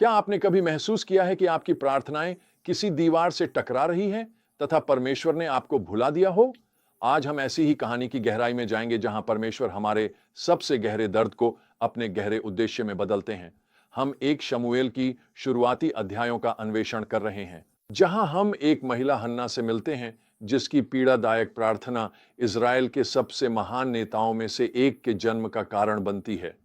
क्या आपने कभी महसूस किया है कि आपकी प्रार्थनाएं किसी दीवार से टकरा रही हैं तथा परमेश्वर ने आपको भुला दिया हो? आज हम ऐसी ही कहानी की गहराई में जाएंगे जहां परमेश्वर हमारे सबसे गहरे दर्द को अपने गहरे उद्देश्य में बदलते हैं। हम एक शमूएल की शुरुआती अध्यायों का अन्वेषण कर रहे हैं, जहां हम एक महिला हन्ना से मिलते हैं जिसकी पीड़ादायक प्रार्थना इज़राइल के सबसे महान नेताओं में से एक के जन्म का कारण बनती है।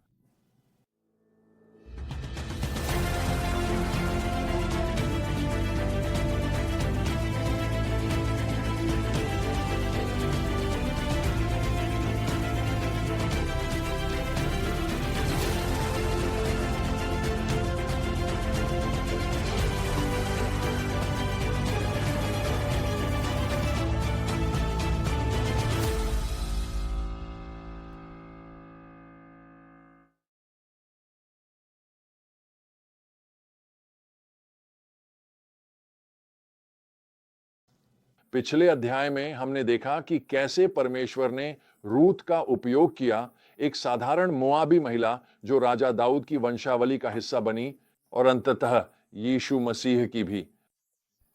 पिछले अध्याय में हमने देखा कि कैसे परमेश्वर ने रूत का उपयोग किया, एक साधारण मोआबी महिला जो राजा दाऊद की वंशावली का हिस्सा बनी और अंततः यीशु मसीह की भी।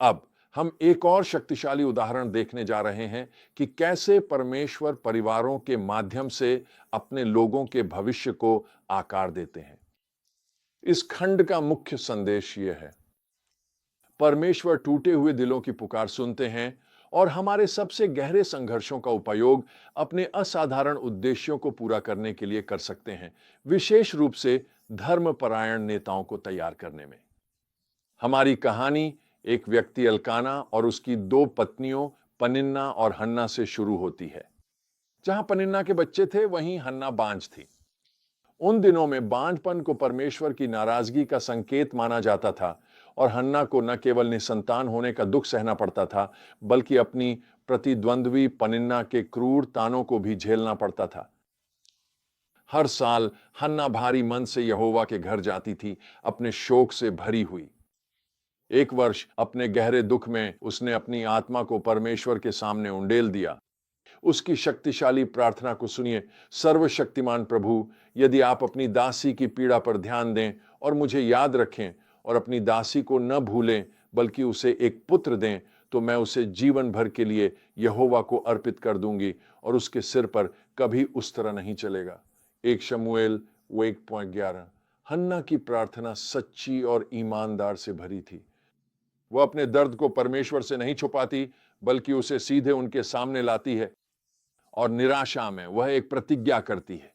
अब हम एक और शक्तिशाली उदाहरण देखने जा रहे हैं कि कैसे परमेश्वर परिवारों के माध्यम से अपने लोगों के भविष्य को आकार देते हैं। इस खंड का मुख्य संदेश यह है, परमेश्वर टूटे हुए दिलों की पुकार सुनते हैं और हमारे सबसे गहरे संघर्षों का उपयोग अपने असाधारण उद्देश्यों को पूरा करने के लिए कर सकते हैं, विशेष रूप से धर्मपरायण नेताओं को तैयार करने में। हमारी कहानी एक व्यक्ति एल्काना और उसकी दो पत्नियों पनिन्ना और हन्ना से शुरू होती है। जहां पनिन्ना के बच्चे थे, वहीं हन्ना बांझ थी। उन दिनों में बांझपन को परमेश्वर की नाराजगी का संकेत माना जाता था और हन्ना को न केवल निसंतान होने का दुख सहना पड़ता था, बल्कि अपनी प्रतिद्वंद्वी पनिन्ना के क्रूर तानों को भी झेलना पड़ता था। हर साल हन्ना भारी मन से यहोवा के घर जाती थी, अपने शोक से भरी हुई। एक वर्ष अपने गहरे दुख में उसने अपनी आत्मा को परमेश्वर के सामने उंडेल दिया। उसकी शक्तिशाली प्रार्थना को सुनिए। सर्वशक्तिमान प्रभु, यदि आप अपनी दासी की पीड़ा पर ध्यान दें और मुझे याद रखें और अपनी दासी को न भूलें बल्कि उसे एक पुत्र दें, तो मैं उसे जीवन भर के लिए यहोवा को अर्पित कर दूंगी और उसके सिर पर कभी उस तरह नहीं चलेगा। 1 शमूएल 1:11। हन्ना की प्रार्थना सच्ची और ईमानदार से भरी थी। वह अपने दर्द को परमेश्वर से नहीं छुपाती, बल्कि उसे सीधे उनके सामने लाती है और निराशा में वह एक प्रतिज्ञा करती है।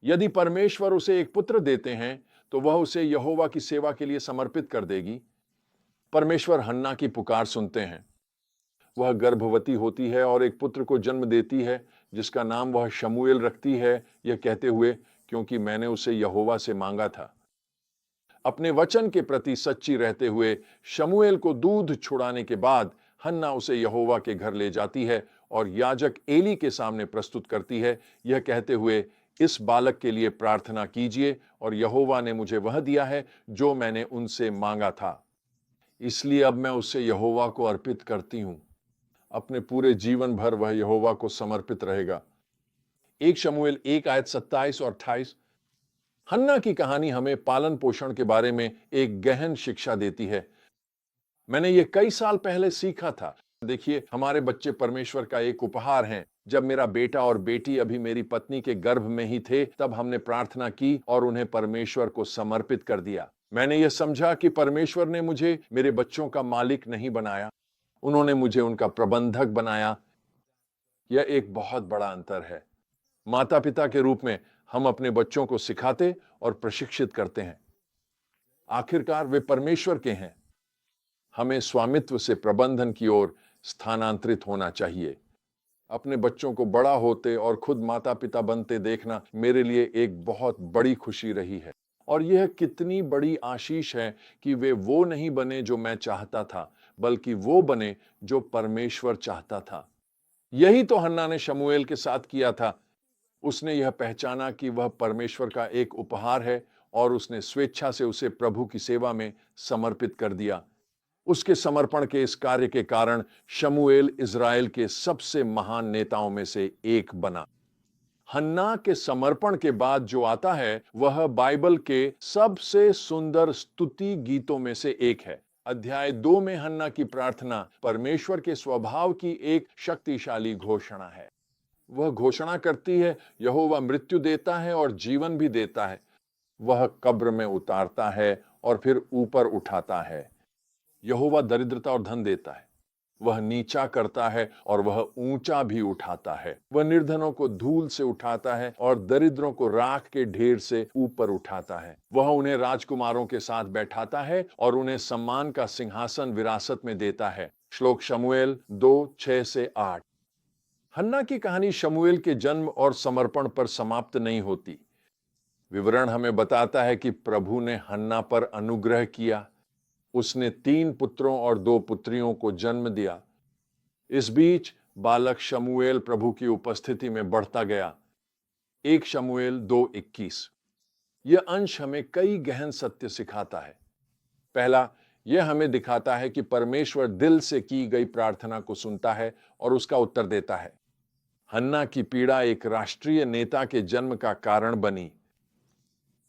यदि परमेश्वर उसे एक पुत्र देते हैं, तो वह उसे यहोवा की सेवा के लिए समर्पित कर देगी। परमेश्वर हन्ना की पुकार सुनते हैं। वह गर्भवती होती है और एक पुत्र को जन्म देती है, जिसका नाम वह शमूएल रखती है, यह कहते हुए, क्योंकि मैंने उसे यहोवा से मांगा था। अपने वचन के प्रति सच्ची रहते हुए शमूएल को दूध छुड़ाने के बाद हन्ना उसे यहोवा के घर ले जाती है और याजक एली के सामने प्रस्तुत करती है, यह कहते हुए, इस बालक के लिए प्रार्थना कीजिए और यहोवा ने मुझे वह दिया है जो मैंने उनसे मांगा था, इसलिए अब मैं उसे यहोवा को अर्पित करती हूं। अपने पूरे जीवन भर वह यहोवा को समर्पित रहेगा। 1 शमूएल 1 आयत 27 और 28। हन्ना की कहानी हमें पालन पोषण के बारे में एक गहन शिक्षा देती है। मैंने ये कई साल पहले सीखा था। देखिए, हमारे बच्चे परमेश्वर का एक उपहार हैं। जब मेरा बेटा और बेटी अभी मेरी पत्नी के गर्भ में ही थे, तब हमने प्रार्थना की और उन्हें परमेश्वर को समर्पित कर दिया। मैंने यह समझा कि परमेश्वर ने मुझे मेरे बच्चों का मालिक नहीं बनाया, उन्होंने मुझे उनका प्रबंधक बनाया। यह एक बहुत बड़ा अंतर है। माता पिता के रूप में हम अपने बच्चों को सिखाते और प्रशिक्षित करते हैं। आखिरकार वे परमेश्वर के हैं। हमें स्वामित्व से प्रबंधन की ओर स्थानांतरित होना चाहिए। अपने बच्चों को बड़ा होते और खुद माता पिता बनते देखना मेरे लिए एक बहुत बड़ी खुशी रही है। और यह कितनी बड़ी आशीष है कि वे वो नहीं बने जो मैं चाहता था, बल्कि वो बने जो परमेश्वर चाहता था। यही तो हन्ना ने शमूएल के साथ किया था। उसने यह पहचाना कि वह परमेश्वर का एक उपहार है और उसने स्वेच्छा से उसे प्रभु की सेवा में समर्पित कर दिया। उसके समर्पण के इस कार्य के कारण शमूएल इज़राइल के सबसे महान नेताओं में से एक बना। हन्ना के समर्पण के बाद जो आता है वह बाइबल के सबसे सुंदर स्तुति गीतों में से एक है। अध्याय 2 में हन्ना की प्रार्थना परमेश्वर के स्वभाव की एक शक्तिशाली घोषणा है। वह घोषणा करती है, यहोवा मृत्यु देता है और जीवन भी देता है। वह कब्र में उतारता है और फिर ऊपर उठाता है। यहोवा दरिद्रता और धन देता है। वह नीचा करता है और वह ऊंचा भी उठाता है। वह निर्धनों को धूल से उठाता है और दरिद्रों को राख के ढेर से ऊपर उठाता है। वह उन्हें राजकुमारों के साथ बैठाता है और उन्हें सम्मान का सिंहासन विरासत में देता है। श्लोक शमूएल 2:6-8। हन्ना की कहानी शमूएल के जन्म और समर्पण पर समाप्त नहीं होती। विवरण हमें बताता है कि प्रभु ने हन्ना पर अनुग्रह किया। उसने 3 पुत्रों और 2 पुत्रियों को जन्म दिया। इस बीच बालक शमूएल प्रभु की उपस्थिति में बढ़ता गया। 1 शमूएल 2:21। यह अंश हमें कई गहन सत्य सिखाता है। पहला, यह हमें दिखाता है कि परमेश्वर दिल से की गई प्रार्थना को सुनता है और उसका उत्तर देता है। हन्ना की पीड़ा एक राष्ट्रीय नेता के जन्म का कारण बनी।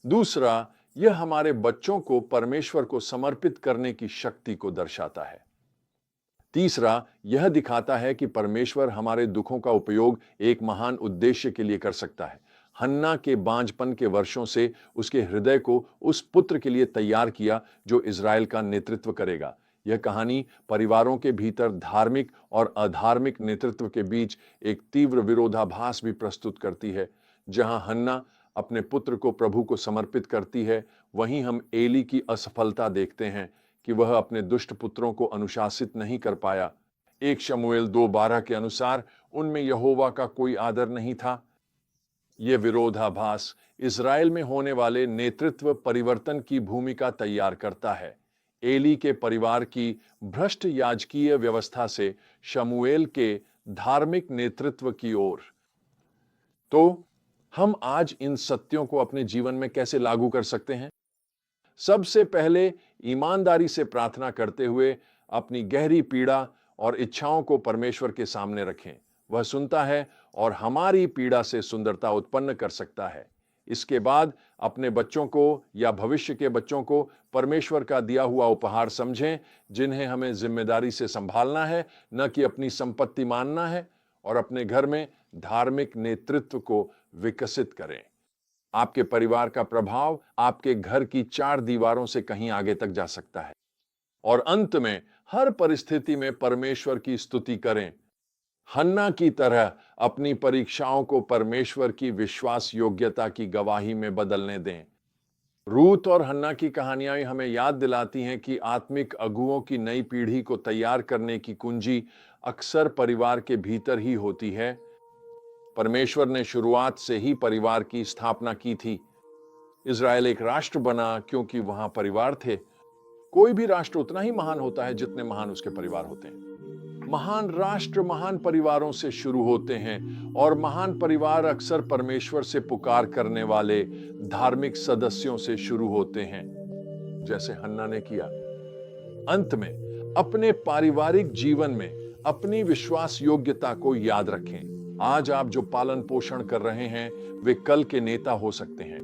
दूसरा, यह हमारे बच्चों को परमेश्वर को समर्पित करने की शक्ति को दर्शाता है। तीसरा, यह दिखाता है कि परमेश्वर हमारे दुखों का उपयोग एक महान उद्देश्य के लिए कर सकता है। हन्ना के बांझपन के वर्षों से उसके हृदय को उस पुत्र के लिए तैयार किया जो इज़राइल का नेतृत्व करेगा। यह कहानी परिवारों के भीतर धार्मिक और अधार्मिक नेतृत्व के बीच एक तीव्र विरोधाभास भी प्रस्तुत करती है। जहां हन्ना अपने पुत्र को प्रभु को समर्पित करती है, वहीं हम एली की असफलता देखते हैं कि वह अपने दुष्ट पुत्रों को अनुशासित नहीं कर पाया। 1 शमूएल 2:12 के अनुसार उनमें यहोवा का कोई आदर नहीं था। यह विरोधाभास इज़राइल में होने वाले नेतृत्व परिवर्तन की भूमिका तैयार करता है। एली के परिवार की भ्रष्ट याजकीय व्यवस्था से शमूएल के धार्मिक नेतृत्व की ओर। तो हम आज इन सत्यों को अपने जीवन में कैसे लागू कर सकते हैं? सबसे पहले ईमानदारी से प्रार्थना करते हुए अपनी गहरी पीड़ा और इच्छाओं को परमेश्वर के सामने रखें। वह सुनता है और हमारी पीड़ा से सुंदरता उत्पन्न कर सकता है। इसके बाद अपने बच्चों को या भविष्य के बच्चों को परमेश्वर का दिया हुआ उपहार समझें, जिन्हें हमें जिम्मेदारी से संभालना है, न कि अपनी संपत्ति मानना है, और अपने घर में धार्मिक नेतृत्व को विकसित करें। आपके परिवार का प्रभाव आपके घर की 4 दीवारों से कहीं आगे तक जा सकता है। और अंत में हर परिस्थिति में परमेश्वर की स्तुति करें। हन्ना की तरह अपनी परीक्षाओं को परमेश्वर की विश्वास योग्यता की गवाही में बदलने दें। रूत और हन्ना की कहानियां हमें याद दिलाती हैं कि आत्मिक अगुओं की नई पीढ़ी को तैयार करने की कुंजी अक्सर परिवार के भीतर ही होती है। परमेश्वर ने शुरुआत से ही परिवार की स्थापना की थी। इज़राइल एक राष्ट्र बना क्योंकि वहां परिवार थे। कोई भी राष्ट्र उतना ही महान होता है जितने महान उसके परिवार होते हैं। महान राष्ट्र महान परिवारों से शुरू होते हैं और महान परिवार अक्सर परमेश्वर से पुकार करने वाले धार्मिक सदस्यों से शुरू होते हैं, जैसे हन्ना ने किया। अंत में अपने पारिवारिक जीवन में अपनी विश्वास योग्यता को याद रखें। आज आप जो पालन पोषण कर रहे हैं वे कल के नेता हो सकते हैं।